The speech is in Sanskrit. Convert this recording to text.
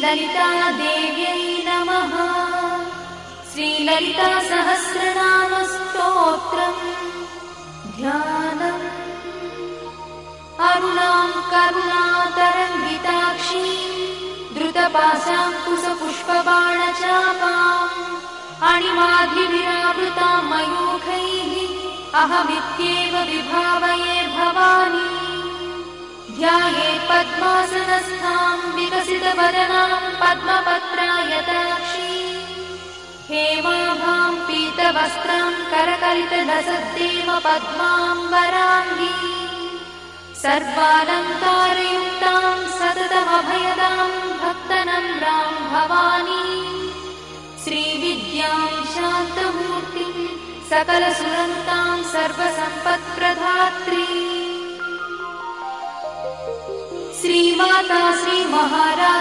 श्रीललितादेव्यै नमः। श्रीललितासहस्रनामस्तोत्रम् ध्यानम्। अरुणां करुणातरङ्गिताक्षीं द्रुतपाशाङ्कुशपुष्पबाणचापाम् अणिमाधिविरावृतां मयूखैः अहमित्येव विभावये भवानी। ध्यायेत् पद्मासनस्थां विकसितवदनां पद्मपत्रायताक्षीं हेमाभां पीतवस्त्रां करकलितलसद्देव पद्माम्बराङ्गी सर्वालङ्कारयुक्तां सततमभयदां भक्तनम्रां भवानी। श्रीविद्यां शान्तमूर्तिं सकलसुरन्तां सर्वसम्पत्प्रदात्री श्रीमाता श्रीमहाराज